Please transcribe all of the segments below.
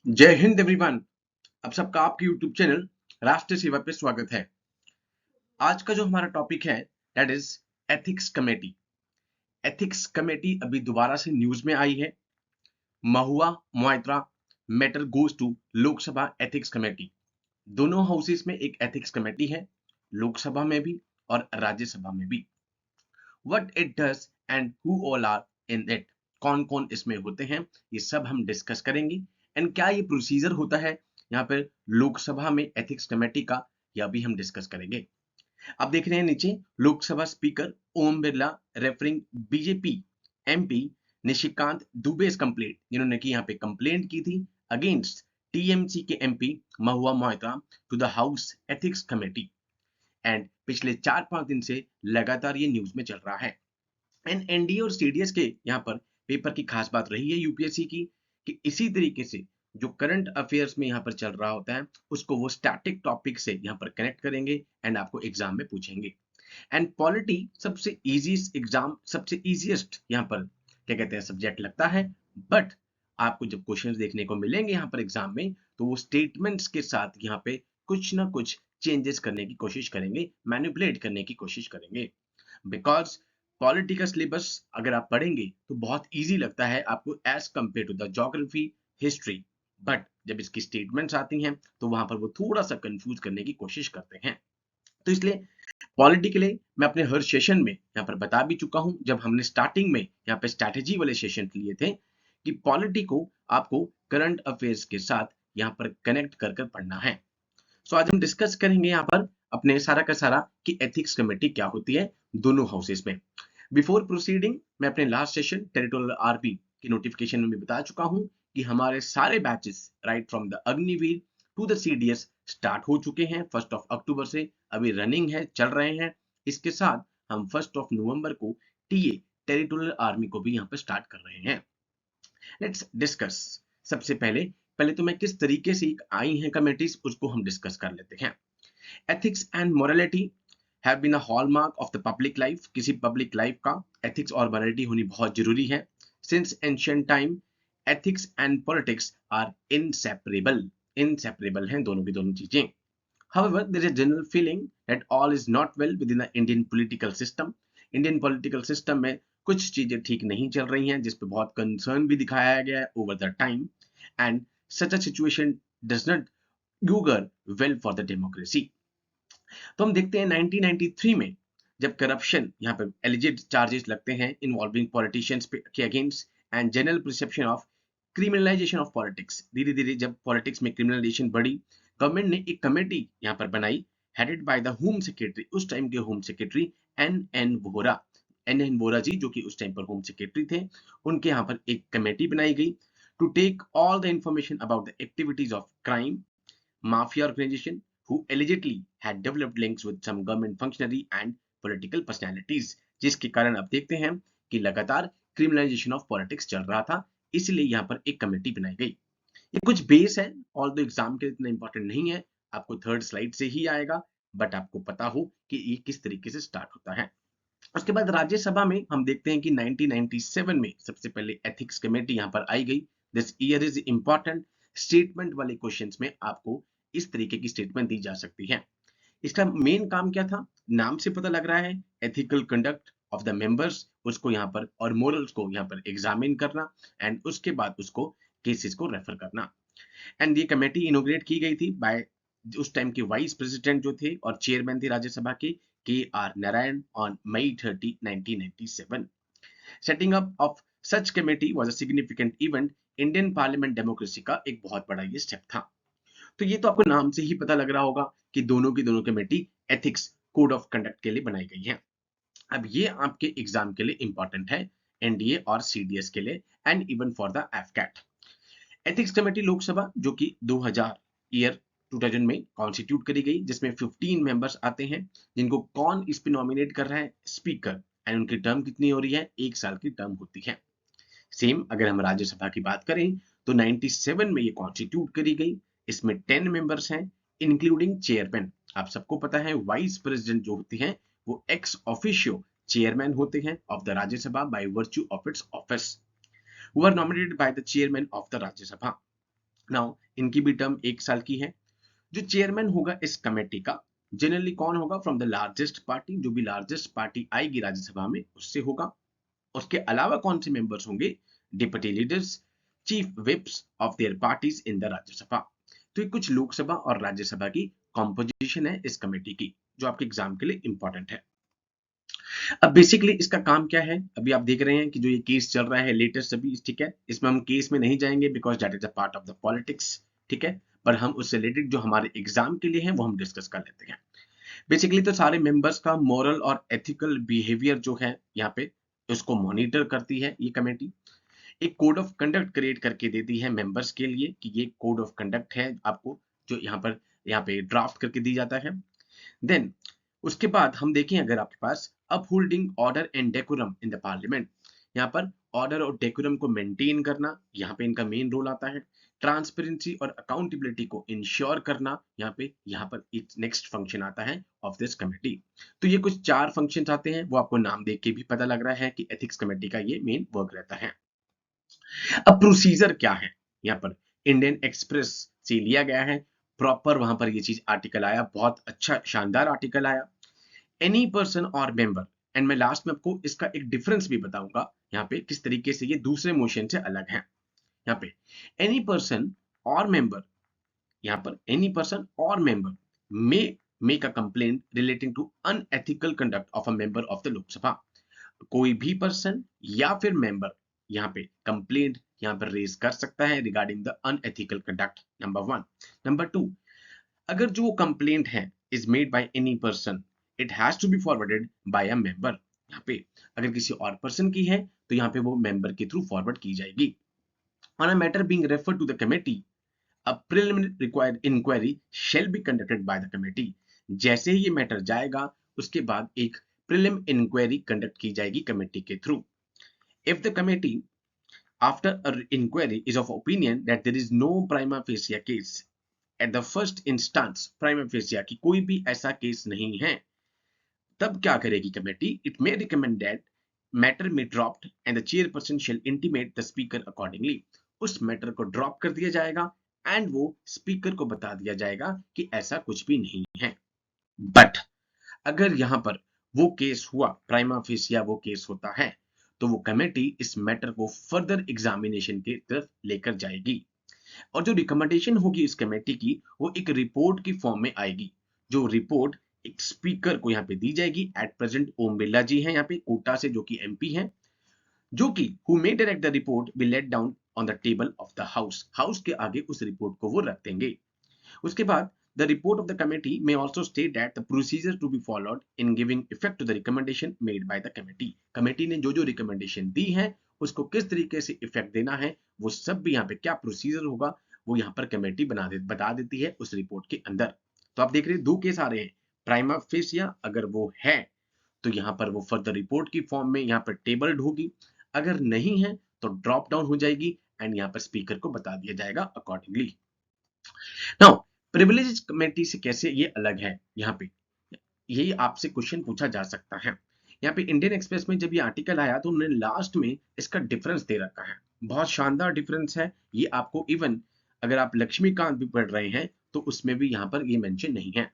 जय हिंद एवरीवन। अब सबका आपके यूट्यूब चैनल राष्ट्रीय सेवा पे स्वागत है। आज का जो हमारा टॉपिक है that is ethics committee. Ethics committee अभी दोबारा से न्यूज में आई है। Mahua Moitra matter goes to Lok Sabha ethics committee. दोनों हाउसेस में एक एथिक्स कमेटी है, लोकसभा में भी और राज्यसभा में भी। What it does and who all are in it, कौन कौन इसमें होते हैं, ये सब हम डिस्कस करेंगे। एंड क्या ये प्रोसीजर होता है यहाँ पे लोकसभा में एथिक्स कमेटी का, यह भी हम डिस्कस करेंगे। अब देख रहे हैं नीचे, Lok Sabha speaker Om Birla referring BJP MP Nishikant Dubey complaint, जिन्होंने की यहाँ पे कंप्लेंट की थी अगेंस्ट टीएमसी के MP Mahua Moitra to the house ethics committee. And पिछले 4-5 दिन से लगातार ये न्यूज में चल रहा है। एंड एनडीए और सीडीएस के यहाँ पर पेपर की खास बात रही है यूपीएससी की कि इसी तरीके से जो करंट अफेयर्स में यहाँ पर चल रहा होता है उसको वो स्टैटिक टॉपिक से यहाँ पर कनेक्ट करेंगे एंड आपको एग्जाम में पूछेंगे। एंड पॉलिटी सबसे इजीएस्ट एग्जाम, सबसे इजीएस्ट यहाँ पर क्या कहते हैं सब्जेक्ट लगता है। बट आपको जब क्वेश्चंस देखने को मिलेंगे यहाँ पर एग्जाम में तो वो स्टेटमेंट्स के साथ यहाँ पे कुछ ना कुछ चेंजेस करने की कोशिश करेंगे, मैनिपुलेट करने की कोशिश करेंगे। बिकॉज पॉलिटी का सिलेबस अगर आप पढ़ेंगे तो बहुत इजी लगता है आपको as compare to the geography, history. But जब इसकी स्टेटमेंट्स आती हैं तो वहां पर वो थोड़ा सा कंफ्यूज करने की कोशिश करते हैं। तो इसलिए पॉलिटी के लिए मैं अपने हर सेशन में यहाँ पर बता भी चुका हूं, जब हमने स्टार्टिंग में यहाँ पे स्ट्रैटेजी वाले सेशन लिए थे कि पॉलिटी को आपको करंट अफेयर्स के साथ यहाँ पर कनेक्ट कर कर पढ़ना है। सो आज हम डिस्कस करेंगे यहाँ पर अपने सारा का सारा कि एथिक्स कमेटी क्या होती है दोनों हाउसेस में। बिफोर प्रोसीडिंग मैं अपने लास्ट सेशन टेरिटोरियल आरपी की नोटिफिकेशन में भी बता चुका हूं कि हमारे सारे batches right from the Agniveer to the CDS start हो चुके हैं 1 अक्टूबर से, अभी रनिंग है, चल रहे हैं। इसके साथ हम 1 नवंबर को टीए टेरिटोरियल आर्मी को भी यहाँ पर स्टार्ट कर रहे हैं। Let's discuss. सबसे पहले पहले तो मैं किस तरीके से आई हैं कमेटीज उसको हम डिस्कस कर लेते हैं। Ethics and morality have been a hallmark of the public life. किसी पब्लिक लाइफ का एथिक्स और मोरालिटी होनी बहुत जरूरी है। Since ancient time ethics and politics are inseparable. Inseparable हैं दोनों की दोनों चीजें। However, there is a general feeling that all is not well within the Indian political system. Indian political system में कुछ चीजें ठीक नहीं चल रही हैं जिस पे बहुत कंसर्न भी दिखाया गया है over the time, and such a situation does not augur well for the democracy. तो हम देखते हैं 1993 में जब करप्शन यहाँ पे एलिजेड चार्जेस लगते हैं इन्वॉल्विंग पॉलिटिशियंस के against and general perception of criminalisation of politics, धीरे धीरे जब पॉलिटिक्स में क्रिमिनलाइजेशन बढ़ी, गवर्नमेंट ने एक कमेटी यहाँ पर बनाई headed by the home secretary, उस टाइम के home secretary N Vohra. N Vohra ji जो कि उस टाइम पर होम सेक्रेटरी थे, उनके यहाँ पर एक कमेटी बनाई गई to take all the information about the activities of crime mafia organization who allegedly had developed links with some government functionary and political personalities, जिसके कारण अब देखते हैं कि लगातार क्रिमिनलाइजेशन ऑफ पॉलिटिक्स चल रहा था। इसलिए यहाँ पर एक कमेटी बनाई गई। ये कुछ बेस है, ऑल्दो एग्जाम के लिए इतना इंपॉर्टेंट नहीं है, आपको थर्ड स्लाइड से ही आएगा, बट आपको पता हो कि ये किस तरीके से स्टार्ट होता है। उसके बाद राज्यसभा में हम देखते हैं कि 1997 में सबसे पहले एथिक्स कमेटी यहाँ पर आई गई। This year is important. Statement वाले क्वेश्चंस में आपको इस तरीके की स्टेटमेंट दी जा सकती है। इसका मेन काम क्या था, नाम से पता लग रहा है, ethical conduct of the members उसको यहाँ पर और मोरल्स को यहाँ पर एग्जामिन करना एंड उसके बाद उसको केसेस को रेफर करना। एंड ये कमेटी इनोग्रेट की गई थी बाय उस टाइम के वाइस प्रेसिडेंट जो थे और चेयरमैन थे राज्यसभा के R Narayan on May 30, 1997। Setting up of such committee was a significant event. Indian parliament democracy का एक बहुत बड़ा ये स्टेप था। तो ये तो आपको नाम से ही पता लग रहा होगा कि दोनों की दोनों committee ethics code of conduct के लिए बनाई गई है। अब ये आपके एग्जाम के लिए इंपॉर्टेंट है, एनडीए और सीडीएस के लिए and even for the AFCAT. Ethics committee Lok Sabha जो कि 2000 में कॉन्स्टिट्यूट करी गई, जिसमें 15 मेंबर्स आते हैं जिनको कौन इस पे नॉमिनेट कर रहा है, स्पीकर। एंड उनकी टर्म कितनी हो रही है, 1 साल की टर्म होती है। सेम अगर हम राज्यसभा की बात करें तो 97 में ये कॉन्स्टिट्यूट करी गई। इसमें 10 मेंबर्स हैं इंक्लूडिंग चेयरमैन। आप सबको पता है वाइस प्रेसिडेंट जो होते हैं वो एक्स ऑफिशियो चेयरमैन होते हैं of the Rajya Sabha by virtue of its office, who are nominated by the chairman of the Rajya Sabha. Now इनकी भी टर्म 1 साल की है। जो चेयरमैन होगा इस कमेटी का, जनरली कौन होगा? फ्रॉम द लार्जेस्ट पार्टी, जो भी लार्जेस्ट पार्टी आएगी राज्यसभा में उससे होगा। उसके अलावा कौन से मेंबर्स होंगे? Deputy leaders, chief chips of their parties in the Rajya Sabha. तो ये कुछ लोकसभा और राज्यसभा की कॉम्पोजिशन है इस कमेटी की, जो आपके एग्जाम के लिए इंपॉर्टेंट है। अब बेसिकली इसका काम क्या है? अभी आप देख रहे हैं कि जो ये केस चल रहा है लेटेस्ट अभी, ठीक है, इसमें हम केस में नहीं जाएंगे because that is a part of the politics, ठीक है, पर हम उससे रिलेटेड जो हमारे एग्जाम के लिए है वो हम डिस्कस कर लेते हैं। बेसिकली तो सारे मेंबर्स का मोरल और एथिकल बिहेवियर जो है यहाँ पे उसको मॉनिटर करती है ये कमेटी। एक कोड ऑफ कंडक्ट क्रिएट करके देती है मेंबर्स के लिए कि ये कोड ऑफ कंडक्ट है आपको, जो यहाँ पे ड्राफ्ट करके दी जाता है। देन उसके बाद हम देखें अगर आपके पास upholding order and decorum in the parliament, यहाँ पर ऑर्डर और डेकोरम को मेंटेन करना यहाँ पे इनका मेन रोल आता है। ट्रांसपेरेंसी और अकाउंटेबिलिटी को इंश्योर करना यहाँ पर नेक्स्ट फंक्शन आता है ऑफ दिस कमेटी। तो ये कुछ 4 फंक्शंस आते हैं, वो आपको नाम देख के भी पता लग रहा है कि एथिक्स कमेटी का ये मेन वर्क रहता है। अब प्रोसीजर क्या है? यहाँ पर इंडियन एक्सप्रेस से लिया गया है, प्रॉपर वहां पर ये चीज आर्टिकल आया, बहुत अच्छा शानदार आर्टिकल आया। एनी पर्सन और मेंबर, एंड मैं लास्ट में आपको इसका एक डिफरेंस भी बताऊंगा यहाँ पे किस तरीके से ये दूसरे मोशन से अलग है। यहाँ पे एनी पर्सन और मेंबर, यहाँ पर एनी पर्सन और member may make a complaint relating to unethical conduct of a member of the Lok Sabha. कोई भी पर्सन या फिर मेंबर यहाँ पे कंप्लेंट यहाँ पर रेज कर सकता है regarding the unethical conduct, number 1। Number 2, अगर जो कंप्लेंट है is made by any person, it has to be forwarded by a member. यहाँ पे अगर किसी और पर्सन की है तो यहाँ पे वो मेंबर के थ्रू फॉरवर्ड की जाएगी। On a matter being referred to the committee, a preliminary required inquiry shall be conducted by the committee। जैसे ही ये मैटर जाएगा उसके बाद एक प्रीलिम इंक्वायरी कंडक्ट की जाएगी कमेटी के through. If the committee after an inquiry is of opinion that there is no prima facie case at the first instance, prima facie की कोई भी ऐसा केस नहीं है, तब क्या करेगी committee? It may recommend that matter may dropped and the chairperson shall intimate the speaker accordingly. उस मैटर को ड्रॉप कर दिया जाएगा एंड वो स्पीकर को बता दिया जाएगा कि ऐसा कुछ भी नहीं है। बट अगर यहां पर वो केस हुआ, प्राइमा फेसिया वो केस होता है, तो वो कमेटी इस मैटर को फर्दर एग्जामिनेशन की तरफ लेकर जाएगी और जो रिकमेंडेशन होगी इस कमेटी की वो एक रिपोर्ट की फॉर्म में आएगी। जो रिपोर्ट एक स्पीकर को यहाँ पे दी जाएगी। एट प्रेजेंट ओम बिरला जी हैं यहाँ पे कोटा से, जो कि एमपी हैं, जो कि who may direct the report be laid down on the table of the house के आगे उस रिपोर्ट को वो रख देंगे। उसके बाद the report of the committee may also state that the procedure to be followed in giving effect to the recommendation made by the committee। Committee ने जो जो रिकमेंडेशन दी है उसको किस तरीके से इफेक्ट देना है वो सब भी यहाँ पे क्या प्रोसीजर होगा वो यहाँ पर कमेटी बता देती है उस रिपोर्ट के अंदर। तो आप देख रहे हैं 2 केस आ रहे हैं। प्राइमा फेसिया अगर वो है तो यहाँ पर वो फर्दर रिपोर्ट की फॉर्म में यहाँ पर टेबल्ड होगी, अगर नहीं है तो ड्रॉप डाउन हो जाएगी एंड यहाँ पर स्पीकर को बता दिया जाएगा अकॉर्डिंगली। नाउ प्रिविलेज कमेटी से कैसे ये अलग है? यहाँ पे यही आपसे क्वेश्चन पूछा जा सकता है। यहाँ पे इंडियन एक्सप्रेस में जब ये आर्टिकल आया तो उन्होंने लास्ट में इसका डिफरेंस दे रखा है, बहुत शानदार डिफरेंस है ये आपको। इवन अगर आप लक्ष्मीकांत भी पढ़ रहे हैं तो उसमें भी यहाँ पर ये मेंशन नहीं है।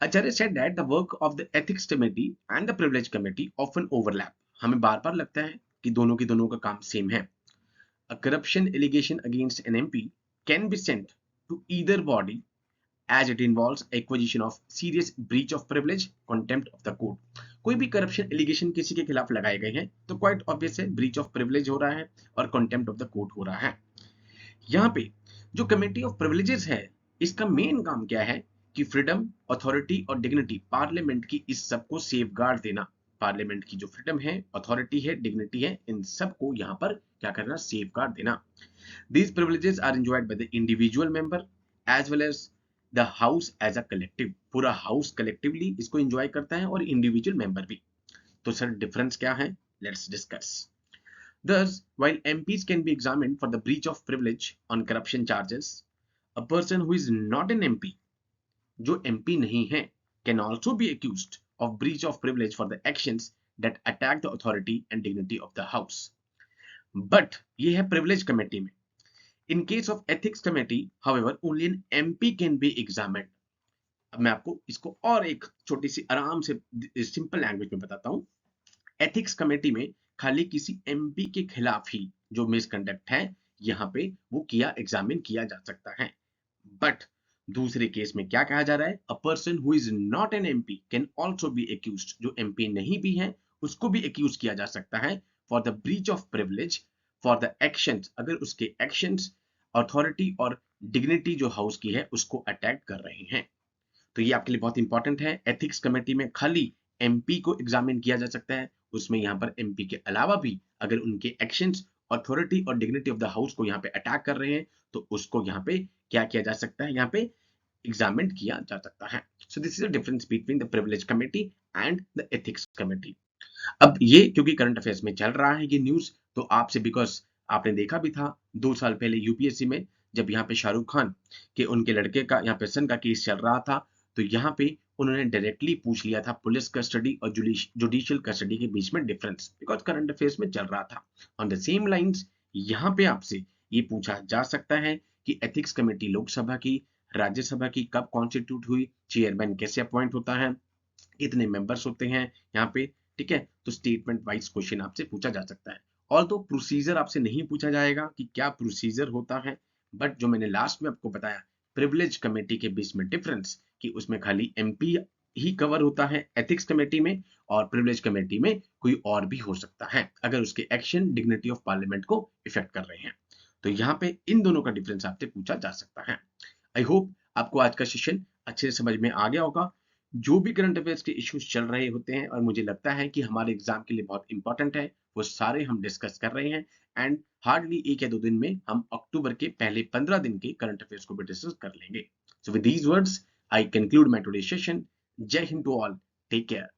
आचार्य said that the work of the ethics committee and the privilege committee often overlap। हमें बार बार लगता है कि दोनों की दोनों का काम सेम है। A corruption allegation against an MP can be sent to either body as it involves acquisition of serious breach of privilege, contempt of the court। कोई भी करप्शन एलिगेशन किसी के खिलाफ लगाए गए हैं तो क्वाइट ऑब्वियस है ब्रीच ऑफ प्रिविलेज हो रहा है और कंटेम्प्ट ऑफ द कोर्ट हो रहा है। यहाँ पे जो कमेटी ऑफ प्रिविलेजेस है इसका मेन काम क्या है कि फ्रीडम, अथॉरिटी और डिग्निटी पार्लियामेंट की इस सबको सेफगार्ड देना। पार्लियामेंट की जो फ्रीडम है, अथॉरिटी है, डिग्निटी है, इन सबको यहाँ पर क्या करना? सेफगार्ड देना। These privileges are enjoyed by the individual member as well as the house as a collective। पूरा हाउस कलेक्टिवली इसको एंजॉय करता है और इंडिविजुअल मेंबर भी। तो सर डिफरेंस क्या है? Let's discuss. Thus, while MPs can be examined for the breach of privilege on corruption charges, a person who is not an MP, जो MP नहीं है, can also be accused of breach of privilege for the actions that attack the authority and dignity of the house। But ये है privilege committee में। In case of ethics committee however only an MP can be examined. अब मैं आपको इसको और एक छोटी सी आराम से सिंपल लैंग्वेज में बताता हूँ। एथिक्स कमेटी में खाली किसी एमपी के खिलाफ ही जो मिसकंडक्ट है यहाँ पे वो किया एग्जामिन किया जा सकता है। बट दूसरे केस में क्या कहा जा रहा है, a person who is not an MP can also be accused, जो एमपी नहीं भी है उसको भी एक्यूज किया जा सकता है for the breach of privilege for the actions, अगर उसके एक्शंस अथॉरिटी और डिग्निटी जो हाउस की है उसको अटैक कर रहे हैं। तो ये आपके लिए बहुत इंपॉर्टेंट है। एथिक्स कमेटी में खाली एमपी को एग्जामिन किया जा सकता है, उसमें यहाँ पर एमपी के अलावा भी अगर उनके एक्शंस अथॉरिटी और डिग्निटी ऑफ द हाउस को यहाँ पे अटैक कर रहे हैं तो उसको यहाँ पे क्या किया जा सकता है, यहाँ पे एग्जामिन किया जा सकता है। So this is the difference between the privilege committee and the ethics committee. अब ये क्योंकि करंट अफेयर्स में चल रहा है ये न्यूज, तो आपसे बिकॉज आपने देखा भी था 2 साल पहले यूपीएससी में जब यहाँ पे शाहरुख खान के उनके लड़के का यहाँ पे सन का केस चल रहा था, तो यहाँ पे उन्होंने डायरेक्टली पूछ लिया था पुलिस कस्टडी और जुडिशियल कस्टडी के बीच में डिफरेंस, बिकॉज करंट अफेयर्स में चल रहा था। ऑन द सेम लाइंस यहाँ पे आपसे ये पूछा जा सकता है कि एथिक्स कमेटी लोकसभा की, राज्यसभा की कब कॉन्स्टिट्यूट हुई, चेयरमैन कैसे अपॉइंट होता है, कितने मेंबर्स होते हैं यहाँ पे, ठीक है। तो स्टेटमेंट वाइज क्वेश्चन आपसे पूछा जा सकता है। और तो प्रोसीजर आपसे नहीं पूछा जाएगा कि क्या प्रोसीजर होता है, बट जो मैंने लास्ट में आपको बताया प्रिविलेज कमेटी के बीच में डिफरेंस कि उसमें खाली एमपी ही कवर होता है एथिक्स कमेटी में, और प्रिविलेज कमेटी में कोई और भी हो सकता है अगर उसके एक्शन डिग्निटी ऑफ पार्लियामेंट को इफेक्ट कर रहे हैं। तो यहाँ पे इन दोनों का डिफरेंस आपसे पूछा जा सकता है। आई होप आपको आज का सेशन अच्छे से समझ में आ गया होगा। जो भी करंट अफेयर्स के इश्यूज चल रहे होते हैं और मुझे लगता है कि हमारे एग्जाम के लिए बहुत इंपॉर्टेंट है, वो सारे हम डिस्कस कर रहे हैं। एंड हार्डली 1 या 2 दिन में हम अक्टूबर के पहले 15 दिन के करंट अफेयर्स को भी डिस्कस कर लेंगे। So with these words I conclude my today session. जय हिंद टू ऑल, टेक केयर।